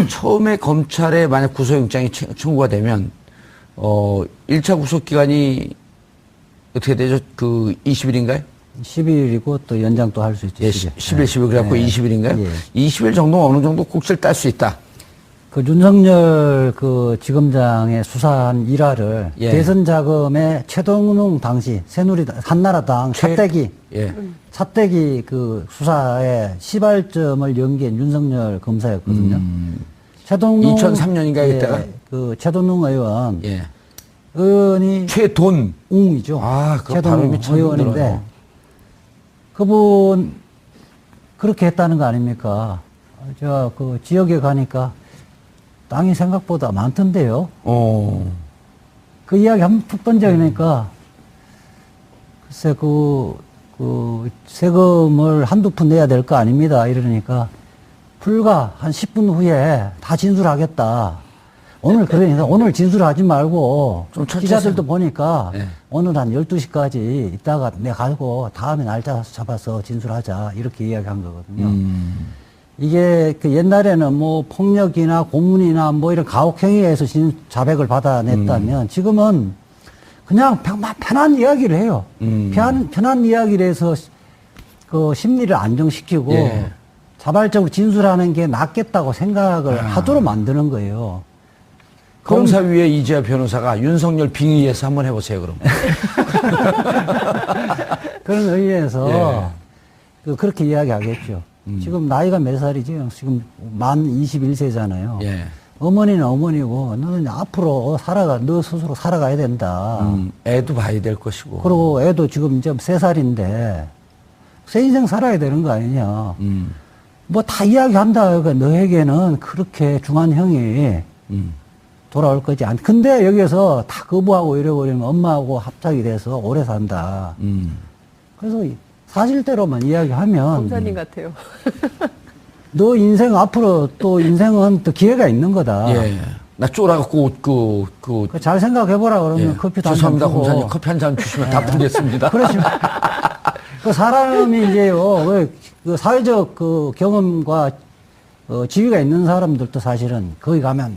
처음에 검찰에 만약 구속영장이 청구가 되면 1차 구속 기간이 어떻게 되죠? 그 20일인가요? 10일이고 또 연장 또 할 수 있죠. 예, 10일, 10일 그래갖고 20일인가요? 예. 20일 정도 어느 정도 곡실 딸 수 있다. 그 윤석열 그 지검장의 수사한 일화를 예. 대선 자금의 최동웅 당시 새누리당 한나라당 차떼기 예. 차떼기 그 수사에 시발점을 연기한 윤석열 검사였거든요. 최동웅 2003년인가요, 그때가? 그 최동웅 의원 예. 의원이 최돈웅이죠. 아, 그 발음이 최동웅 참 의원인데 힘들어요. 그분 그렇게 했다는 거 아닙니까? 제가 그 지역에 가니까 땅이 생각보다 많던데요. 그 이야기 한번 툭 던져니까 글쎄 그 세금을 한두 푼 내야 될 거 아닙니다. 이러니까 불과 한 10분 후에 다 진술하겠다. 오늘 그러니까 오늘 진술하지 말고 좀 천천히 기자들도 보니까 네. 오늘 한 12시까지 있다가 내가 가지고 다음에 날짜 잡아서 진술하자. 이렇게 이야기한 거거든요. 이게 그 옛날에는 뭐 폭력이나 고문이나 뭐 이런 가혹행위에 의해서 자백을 받아냈다면 지금은 그냥 편한 이야기를 해요. 편한 이야기를 해서 그 심리를 안정시키고 예. 자발적으로 진술하는 게 낫겠다고 생각을 하도록 만드는 거예요. 검사위의 이재하 변호사가 윤석열 빙의해서 한번 해보세요, 그럼. 그런 의미에서 예. 그렇게 이야기하겠죠. 지금 나이가 몇 살이지? 지금 만 21세잖아요. 예. 어머니는 어머니고 너는 앞으로 너 스스로 살아가야 된다. 애도 봐야 될 것이고. 그리고 애도 지금 이제 3살인데 새 인생 살아야 되는 거 아니냐. 뭐 다 이야기한다. 그러니까 너에게는 그렇게 중한 형이 돌아올 거지 않. 근데 여기에서 다 거부하고 이래버리면 엄마하고 합작이 돼서 오래 산다. 그래서 사실대로만 이야기하면 검사님 같아요. 너 인생 앞으로 또 인생은 또 기회가 있는 거다. 예. 나 쫄아갖고 잘 생각해보라 그러면 예. 커피도 한잔 죄송합니다, 주고. 검사님. 커피 한 잔 주시면 다 풀겠습니다. 그렇죠. 그 사람이 이제요, 그 사회적 그 경험과 지위가 있는 사람들도 사실은 거기 가면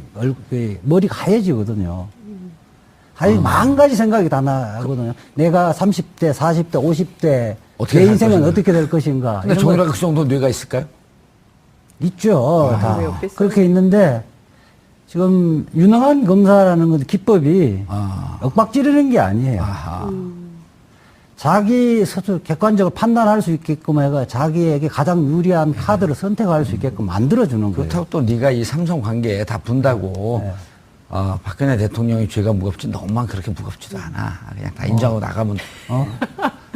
머리가 하얘지거든요. 만 가지 생각이 다 나거든요. 내가 30대, 40대, 50대 어떻게 내 살 인생은 것인가. 어떻게 될 것인가. 근데 이런 정유라가 그 정도 뇌가 있을까요? 있죠. 다. 왜 없겠어요? 그렇게 있는데 지금 유능한 검사라는 건 기법이 윽박지르는 게 아니에요. 아하. 자기 스스로 객관적으로 판단할 수 있게끔 해가 자기에게 가장 유리한 카드를 선택할 수 있게끔 만들어주는 거예요. 그렇다고 또 네가 이 삼성 관계에 다 분다고 네. 박근혜 대통령의 죄가 무겁지 너무만 그렇게 무겁지도 않아. 그냥 다 인정하고 나가면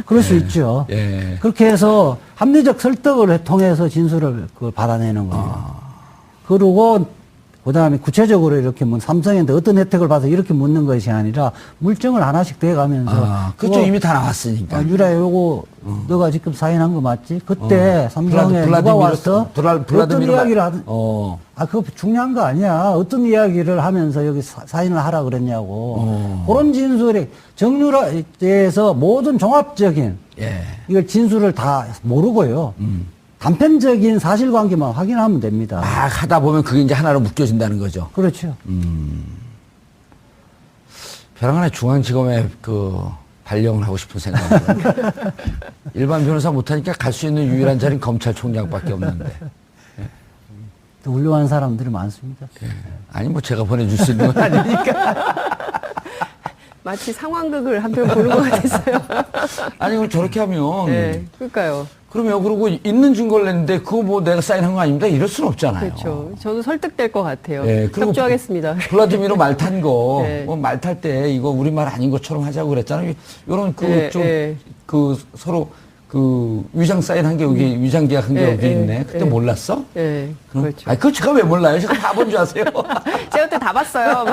그럴 수 있죠. 예. 그렇게 해서 합리적 설득을 통해서 진술을 그걸 받아내는 거예요. 그리고 그다음에 구체적으로 이렇게 뭐 삼성한테 어떤 혜택을 받아서 이렇게 묻는 것이 아니라 물증을 하나씩 대가면서 그쪽 이미 다 나왔으니까. 유라 요거 너가 지금 사인한 거 맞지? 그때 삼성에 누가 왔어? 어떤 이야기를 하든 그거 중요한 거 아니야. 어떤 이야기를 하면서 여기 사인을 하라 그랬냐고. 그런 진술에 정유라에 대해서 모든 종합적인 예. 이걸 진술을 다 모르고요. 단편적인 사실관계만 확인하면 됩니다. 막 하다 보면 그게 이제 하나로 묶여진다는 거죠. 그렇죠. 벼랑 하나 중앙지검에 발령을 하고 싶은 생각이 일반 변호사 못하니까 갈 수 있는 유일한 자리는 검찰총장밖에 없는데. 또 훌륭한 사람들이 많습니다. 예. 아니 뭐 제가 보내줄 수 있는 건 아니니까. 마치 상황극을 한 편 보는 것 같았어요. 아니 그럼 저렇게 하면 네, 그러니까요. 그러면 그러고 있는 증거를 냈는데 그거 뭐 내가 사인한 거 아닙니다. 이럴 수는 없잖아요. 그렇죠. 저도 설득될 것 같아요. 예, 그리고 협조하겠습니다. 블라디미르 말 탄 거, 네. 말 탈 때 이거 우리말 아닌 것처럼 하자고 그랬잖아요. 요런 서로 위장 사인한 게 여기, 위장 계약한 게 여기 있네. 그때 몰랐어? 네, 그렇죠. 아니, 그거 제가 왜 몰라요? 제가 바본 줄 아세요? 제가 그때 다 봤어요.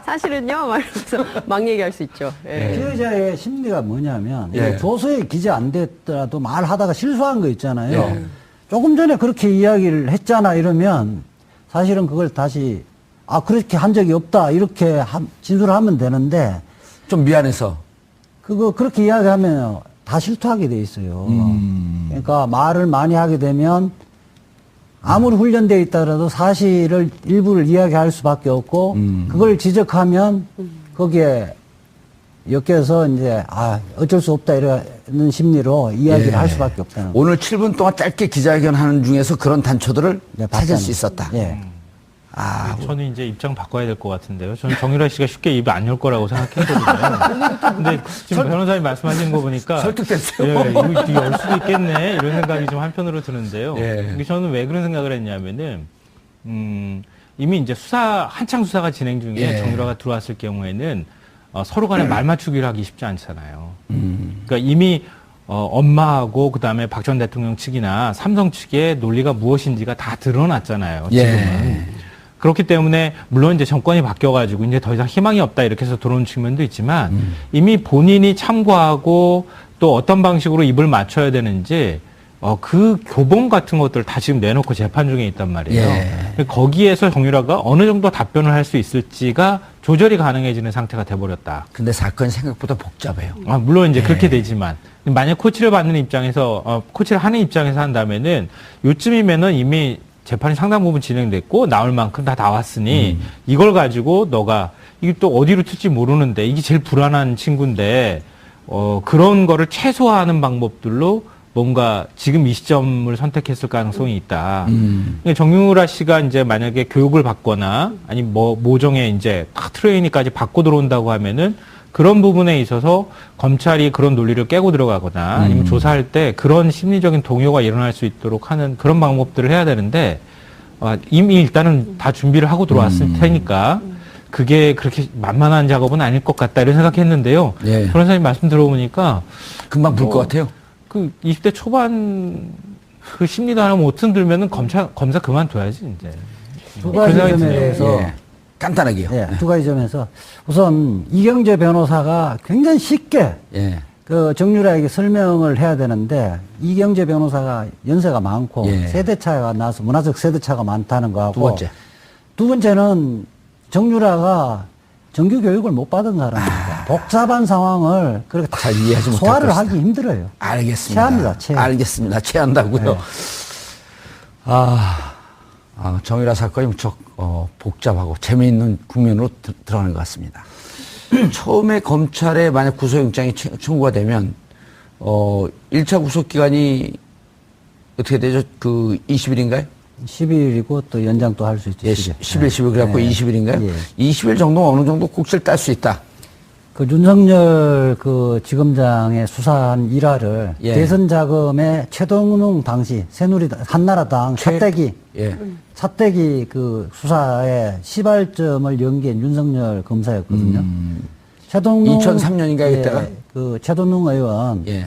사실은요? 막 이러면서 막 얘기할 수 있죠. 예. 피해자의 심리가 뭐냐면 예. 조서에 기재 안 됐더라도 말하다가 실수한 거 있잖아요. 조금 전에 그렇게 이야기를 했잖아 이러면 사실은 그걸 다시 그렇게 한 적이 없다 이렇게 진술을 하면 되는데 좀 미안해서. 그렇게 이야기하면 다 실토하게 돼 있어요. 그러니까 말을 많이 하게 되면 아무리 훈련되어 있다라도 사실을 일부를 이야기할 수밖에 없고 그걸 지적하면 거기에 엮여서 이제 어쩔 수 없다 이러는 심리로 이야기를 예. 할 수밖에 없다는 거예요. 오늘 7분 동안 짧게 기자회견하는 중에서 그런 단초들을 네, 찾을 봤잖아요. 수 있었다. 예. 저는 이제 입장 바꿔야 될 것 같은데요. 저는 정유라 씨가 쉽게 입 안 열 거라고 생각했거든요. 근데 지금 변호사님 말씀하시는 거 보니까 설득됐어요. 예, 이거 열 수도 있겠네 이런 생각이 좀 한편으로 드는데요. 예. 근데 저는 왜 그런 생각을 했냐면은 이미 이제 한창 수사가 진행 중에 예. 정유라가 들어왔을 경우에는 서로 간에 말 맞추기를 하기 쉽지 않잖아요. 그러니까 이미 엄마하고 그다음에 박 전 대통령 측이나 삼성 측의 논리가 무엇인지가 다 드러났잖아요. 지금은. 예. 그렇기 때문에 물론 이제 정권이 바뀌어가지고 이제 더 이상 희망이 없다 이렇게 해서 들어온 측면도 있지만 이미 본인이 참고하고 또 어떤 방식으로 입을 맞춰야 되는지 그 교본 같은 것들 다 지금 내놓고 재판 중에 있단 말이에요. 예. 거기에서 정유라가 어느 정도 답변을 할 수 있을지가 조절이 가능해지는 상태가 돼버렸다. 근데 사건이 생각보다 복잡해요. 물론 이제 그렇게 되지만 만약 코치를 받는 입장에서 코치를 하는 입장에서 한다면은 요쯤이면은 이미 재판이 상당 부분 진행됐고 나올 만큼 다 나왔으니 이걸 가지고 너가 이게 또 어디로 튈지 모르는데 이게 제일 불안한 친구인데 그런 거를 최소화하는 방법들로 뭔가 지금 이 시점을 선택했을 가능성이 있다. 그러니까 정유라 씨가 이제 만약에 교육을 받거나 아니 뭐 모종의 이제 딱 트레이닝까지 받고 들어온다고 하면은 그런 부분에 있어서 검찰이 그런 논리를 깨고 들어가거나 아니면 조사할 때 그런 심리적인 동요가 일어날 수 있도록 하는 그런 방법들을 해야 되는데 이미 일단은 다 준비를 하고 들어왔을 테니까 그게 그렇게 만만한 작업은 아닐 것 같다 이런 생각했는데요. 예. 변호사님 말씀 들어보니까 금방 불 것 같아요. 그 20대 초반 그 심리도 하나 못 흔들면은 검사 그만둬야지 이제. 두 가지 그 생각이 점에 드네요. 대해서 예. 간단하게요. 예, 두 가지 점에서 우선 이경재 변호사가 굉장히 쉽게 예. 그 정유라에게 설명을 해야 되는데 이경재 변호사가 연세가 많고 예. 세대 차이가 나서 문화적 세대 차가 많다는 거하고 두 번째. 두 번째는 정유라가 정규 교육을 못 받은 사람입니다. 복잡한 상황을 그렇게 다 잘 이해하지 못할 소화를 것이다. 하기 힘들어요. 알겠습니다. 체합니다, 체해. 알겠습니다. 체한다고요. 네. 정유라 사건이 무척 복잡하고 재미있는 국면으로 들어가는 것 같습니다. 처음에 검찰에 만약 구속영장이 청구가 되면 1차 구속기간이 어떻게 되죠? 그 20일인가요? 10일이고 또 연장도 할 수 있죠. 예, 10일, 10일 그래갖고 네. 20일인가요? 예. 20일 정도 어느 정도 꼭지를 딸 수 있다. 그 윤석열 그 지검장의 수사한 일화를 예. 대선 자금의 최동웅 당시 새누리당 한나라당 차떼기 예. 차떼기 그 수사에 시발점을 연기한 윤석열 검사였거든요. 최동웅 2003년인가요, 이때가? 그 최동웅 의원 예.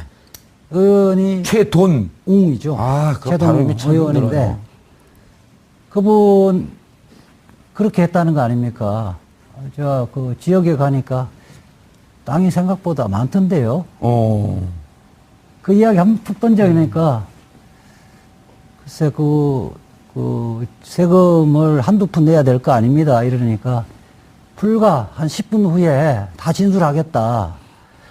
의원이 최돈웅이죠. 그 발음이 참 의원인데 힘들어요. 그분 그렇게 했다는 거 아닙니까? 제가 그 지역에 가니까 땅이 생각보다 많던데요. 그 이야기 한번 툭 던져니까 글쎄 그 세금을 한두 푼 내야 될 거 아닙니다. 이러니까 불과 한 10분 후에 다 진술하겠다.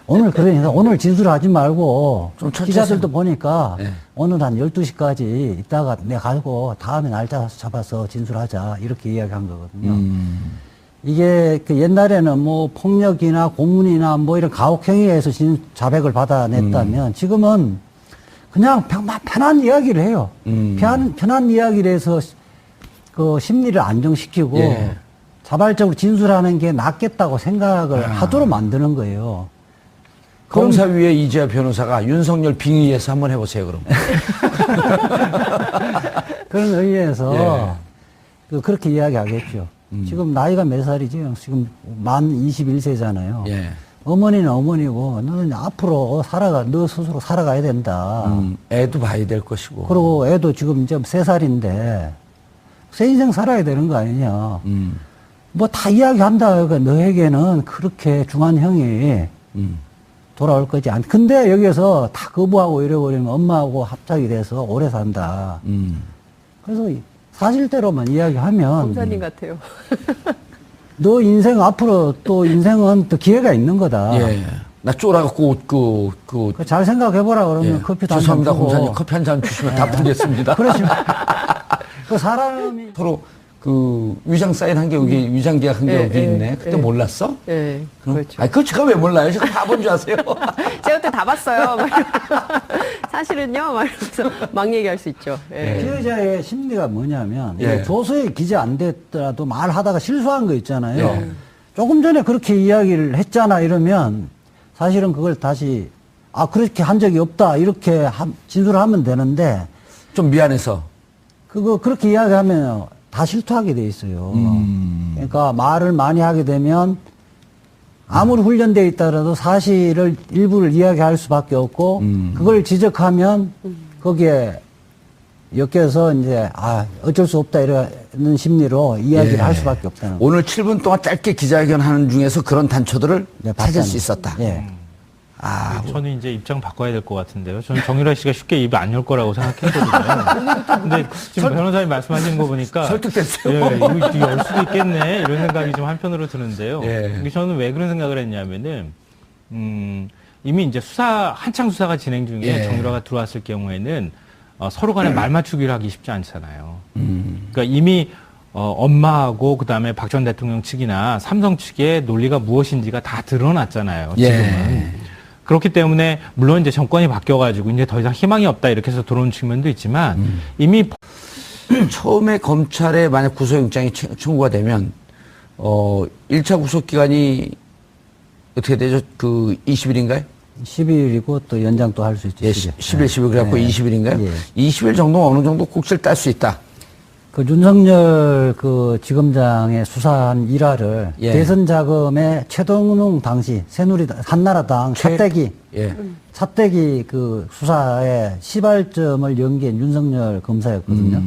오늘 그러니까 오늘 진술하지 말고 좀 천천히 기자들도 하세요. 보니까 네. 오늘 한 12시까지 있다가 내가 가지고 다음에 날짜 잡아서 진술하자 이렇게 이야기한 거거든요. 이게 그 옛날에는 뭐 폭력이나 고문이나 뭐 이런 가혹행위에 의해서 자백을 받아냈다면 지금은 그냥 편한 이야기를 해요. 편한 이야기를 해서 그 심리를 안정시키고 예. 자발적으로 진술하는 게 낫겠다고 생각을 하도록 만드는 거예요. 검사위의 이재하 변호사가 윤석열 빙의해서 한번 해보세요, 그럼. 그런 의미에서 예. 그렇게 이야기하겠죠. 지금 나이가 몇 살이지? 지금 만 21세잖아요. 예. 어머니는 어머니고 너는 앞으로 너 스스로 살아가야 된다. 애도 봐야 될 것이고. 그리고 애도 지금 이제 3살인데 새 인생 살아야 되는 거 아니냐. 뭐 다 이야기한다. 그러니까 너에게는 그렇게 중한 형이 돌아올 거지 않. 근데 여기에서 다 거부하고 이래버리면 엄마하고 합작이 돼서 오래 산다. 그래서 사실대로만 이야기하면 검사님 같아요. 너 인생 앞으로 또 인생은 또 기회가 있는 거다. 예. 나 쫄아갖고 잘 생각해보라 그러면 예. 커피도 한잔 죄송합니다, 주고. 검사님. 커피 한 잔 주시면 다 풀겠습니다. 그러시면 그 사람이 서로 그 위장 사인 한 게 여기 위장 계약 한 게 여기 있네. 그때 몰랐어? 네, 그렇죠. 아, 그거 제가 왜 몰라요? 제가 다 본 줄 아세요? 제가 그때 다 봤어요. 막 사실은요, 막 이러면서 막 얘기할 수 있죠. 예. 피해자의 심리가 뭐냐면 예. 이게 조서에 기재 안 됐더라도 말하다가 실수한 거 있잖아요. 조금 전에 그렇게 이야기를 했잖아 이러면 사실은 그걸 다시 그렇게 한 적이 없다 이렇게 진술을 하면 되는데 좀 미안해서. 그렇게 이야기하면 다 실토하게 돼 있어요. 그러니까 말을 많이 하게 되면 아무리 훈련되어 있다라도 사실을 일부를 이야기할 수밖에 없고 그걸 지적하면 거기에 엮여서 이제 어쩔 수 없다 이런 심리로 이야기를 예. 할 수밖에 없다는 거예요. 오늘 7분 동안 짧게 기자회견 하는 중에서 그런 단초들을 네, 찾을 봤잖아요. 수 있었다. 예. 저는 이제 입장 바꿔야 될 것 같은데요. 저는 정유라 씨가 쉽게 입 안 열 거라고 생각했거든요. 근데 지금 변호사님 말씀하시는 거 보니까 설득됐어요. 예, 이거 열 수도 있겠네 이런 생각이 좀 한편으로 드는데요. 예. 근데 저는 왜 그런 생각을 했냐면은 이미 이제 한창 수사가 진행 중에 예. 정유라가 들어왔을 경우에는 서로 간에 말 맞추기를 하기 쉽지 않잖아요. 그러니까 이미 엄마하고 그다음에 박 전 대통령 측이나 삼성 측의 논리가 무엇인지가 다 드러났잖아요. 지금은. 예. 그렇기 때문에 물론 이제 정권이 바뀌어가지고 이제 더 이상 희망이 없다 이렇게 해서 들어온 측면도 있지만 이미 처음에 검찰에 만약 구속영장이 청구가 되면 1차 구속 기간이 어떻게 되죠? 그 20일인가요? 10일이고 또 연장 또 할 수 있죠. 예, 10일, 10일 그래갖고 예. 20일인가요? 예. 20일 정도 어느 정도 꼭지를 딸 수 있다. 그 윤석열 그 지검장의 수사한 일화를 예. 대선 자금의 최동웅 당시 새누리당 한나라당 차떼기 예. 차떼기 그 수사에 시발점을 연기한 윤석열 검사였거든요.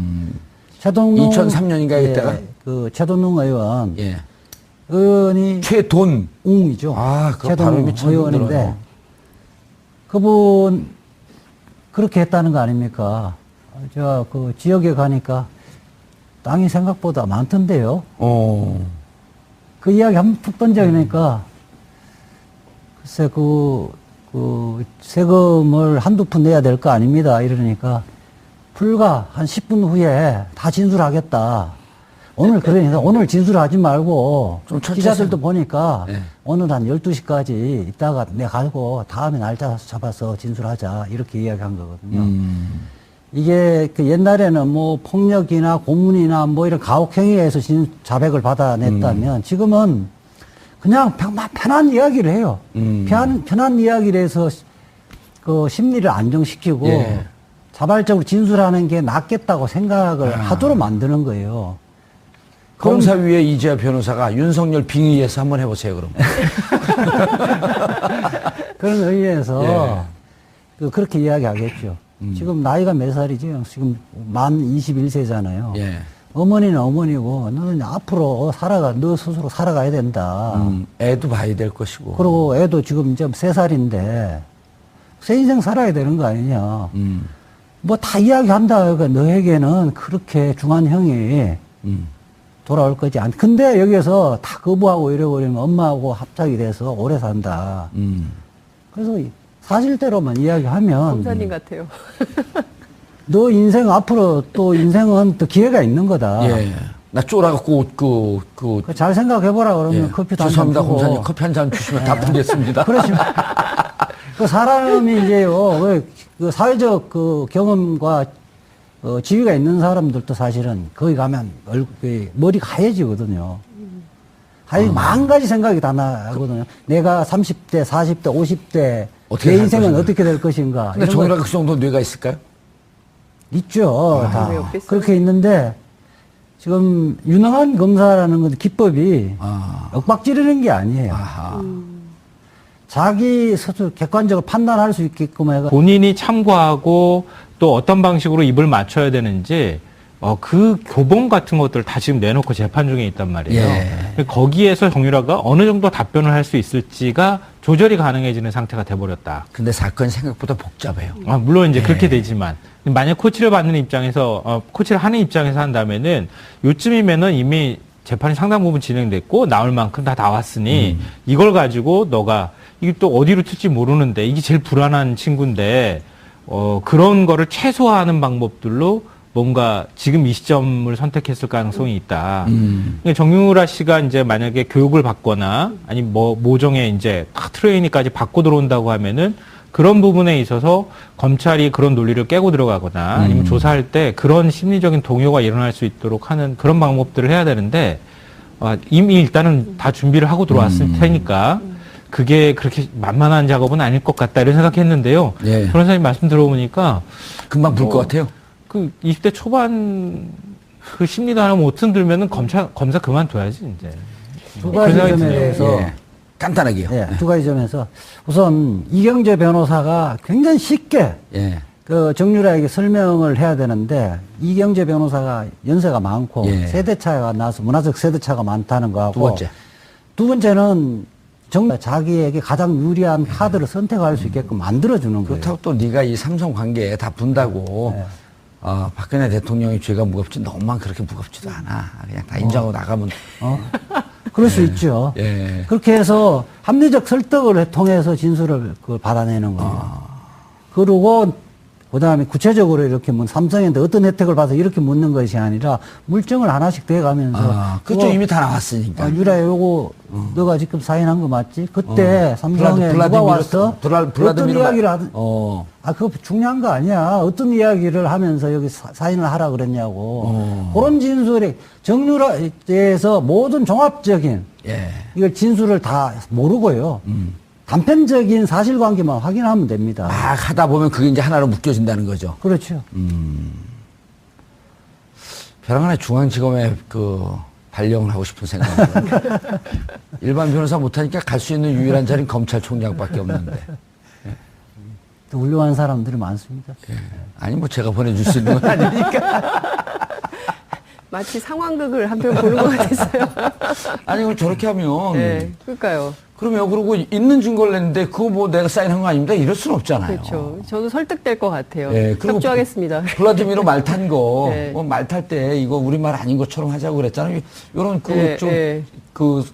최동웅 2003년인가요, 그때가? 그 최동웅 의원 예. 의원이 최돈. 웅이죠. 그거 최동웅 발음이 참 의원인데 힘들어요. 그분 그렇게 했다는 거 아닙니까? 제가 그 지역에 가니까 땅이 생각보다 많던데요. 그 이야기 한 번 번 적이 니까 글쎄 그 세금을 한두 푼 내야 될 거 아닙니다. 이러니까 불과 한 10분 후에 다 진술하겠다. 오늘 그러니까 오늘 진술하지 말고 좀 천천히 기자들도 보니까 네. 오늘 한 12시까지 있다가 내가 가지고 다음에 날짜 잡아서 진술하자. 이렇게 이야기한 거거든요. 이게 그 옛날에는 뭐 폭력이나 고문이나 뭐 이런 가혹행위에 의해서 자백을 받아냈다면 지금은 그냥 편한 이야기를 해요. 편한 이야기를 해서 그 심리를 안정시키고 예. 자발적으로 진술하는 게 낫겠다고 생각을 하도록 만드는 거예요. 검사위에 이재하 변호사가 윤석열 빙의해서 한번 해보세요, 그럼. 그런 의미에서 예. 그렇게 이야기하겠죠. 지금 나이가 몇 살이지? 지금 만 21세잖아요. 예. 어머니는 어머니고 너는 앞으로 너 스스로 살아가야 된다. 애도 봐야 될 것이고. 그리고 애도 지금 이제 3살인데 새 인생 살아야 되는 거 아니냐. 뭐 다 이야기한다. 그러니까 너에게는 그렇게 중한 형이 돌아올 거지 않. 근데 여기에서 다 거부하고 이래버리면 엄마하고 합작이 돼서 오래 산다. 그래서 사실대로만 이야기하면 검사님 같아요. 너 인생 앞으로 또 인생은 또 기회가 있는 거다. 예. 나 쫄아갖고 잘 생각해보라 그러면 예. 커피도 한잔 죄송합니다, 주고. 검사님. 커피 한 잔 주시면 다 풀겠습니다. 그렇지만 그 사람이 이제요 그 사회적 그 경험과 지위가 있는 사람들도 사실은 거기 가면 머리가 하얘지거든요. 만 가지 생각이 다 나거든요. 내가 30대, 40대, 50대 내 인생은 것인가. 어떻게 될 것인가. 근데 정유라가 그 정도 뇌가 있을까요? 있죠. 다 왜 없겠어요? 그렇게 있는데 지금 유능한 검사라는 건 기법이 윽박지르는 게 아니에요. 자기 스스로 객관적으로 판단할 수 있게끔 해가 본인이 참고하고 또 어떤 방식으로 입을 맞춰야 되는지 그 교본 같은 것들을 다 지금 내놓고 재판 중에 있단 말이에요. 예. 거기에서 정유라가 어느 정도 답변을 할 수 있을지가 조절이 가능해지는 상태가 돼버렸다. 근데 사건이 생각보다 복잡해요. 물론 이제 그렇게 되지만 만약 코치를 받는 입장에서 코치를 하는 입장에서 한다면은 요쯤이면은 이미 재판이 상당 부분 진행됐고 나올 만큼 다 나왔으니 이걸 가지고 너가 이게 또 어디로 튈지 모르는데 이게 제일 불안한 친구인데 그런 거를 최소화하는 방법들로 뭔가 지금 이 시점을 선택했을 가능성이 있다. 그러니까 정유라 씨가 이제 만약에 교육을 받거나 아니 뭐 모종의 이제 트레이닝까지 받고 들어온다고 하면은 그런 부분에 있어서 검찰이 그런 논리를 깨고 들어가거나 아니면 조사할 때 그런 심리적인 동요가 일어날 수 있도록 하는 그런 방법들을 해야 되는데 이미 일단은 다 준비를 하고 들어왔을 테니까 그게 그렇게 만만한 작업은 아닐 것 같다 이런 생각했는데요. 예. 변호사님 말씀 들어보니까 금방 불 것 같아요. 그 20대 초반 그 심리도 하나 못 흔들면은 검사 그만둬야지 이제. 두 가지 생각이 점에 드네요. 대해서 예. 간단하게요. 예, 두 가지 점에서 우선 이경재 변호사가 굉장히 쉽게 예. 그 정유라에게 설명을 해야 되는데 이경재 변호사가 연세가 많고 예. 세대 차이가 나서 문화적 세대 차가 많다는 거하고 두 번째. 두 번째는 자기에게 가장 유리한 카드를 선택할 수 있게끔 만들어주는 거예요. 그렇다고 또 네가 이 삼성 관계에 다 분다고 네. 박근혜 대통령의 죄가 무겁지 너무만 그렇게 무겁지도 않아. 그냥 다 인정하고 나가면 그럴 수 있죠. 예. 그렇게 해서 합리적 설득을 통해서 진술을 그걸 받아내는 겁니다. 그리고 그다음에 구체적으로 이렇게 뭐 삼성한테 어떤 혜택을 받아서 이렇게 묻는 것이 아니라 물증을 하나씩 대가면서 그쪽 이미 다 나왔으니까. 유라 요거 너가 지금 사인한 거 맞지? 그때 삼성에 누가 블라디미르- 와서 어떤 블라디미르 이야기를 하든 그거 중요한 거 아니야. 어떤 이야기를 하면서 여기 사인을 하라 그랬냐고. 그런 진술이 정유라에서 모든 종합적인 예. 이걸 진술을 다 모르고요. 단편적인 사실관계만 확인하면 됩니다. 막 하다 보면 그게 이제 하나로 묶여진다는 거죠. 그렇죠. 벼랑간에 중앙지검에 그 발령을 하고 싶은 생각은 일반 변호사 못하니까 갈 수 있는 유일한 자리는 검찰총장밖에 없는데. 또 훌륭한 사람들이 많습니다. 아니 뭐 제가 보내줄 수 있는 건 아니니까. 마치 상황극을 한 편 보는 것 같았어요. 아니 그럼 저렇게 하면 네, 그러니까요. 그러면 그러고 있는 증거를 냈는데 그거 뭐 내가 사인한 거 아닙니다. 이럴 수는 없잖아요. 그렇죠. 저는 설득될 것 같아요. 예, 그리고 협조하겠습니다. 블라디미르 말 탄 거, 네. 뭐 말 탈 때 이거 우리말 아닌 것처럼 하자고 그랬잖아요. 요런 그 예, 좀, 예. 그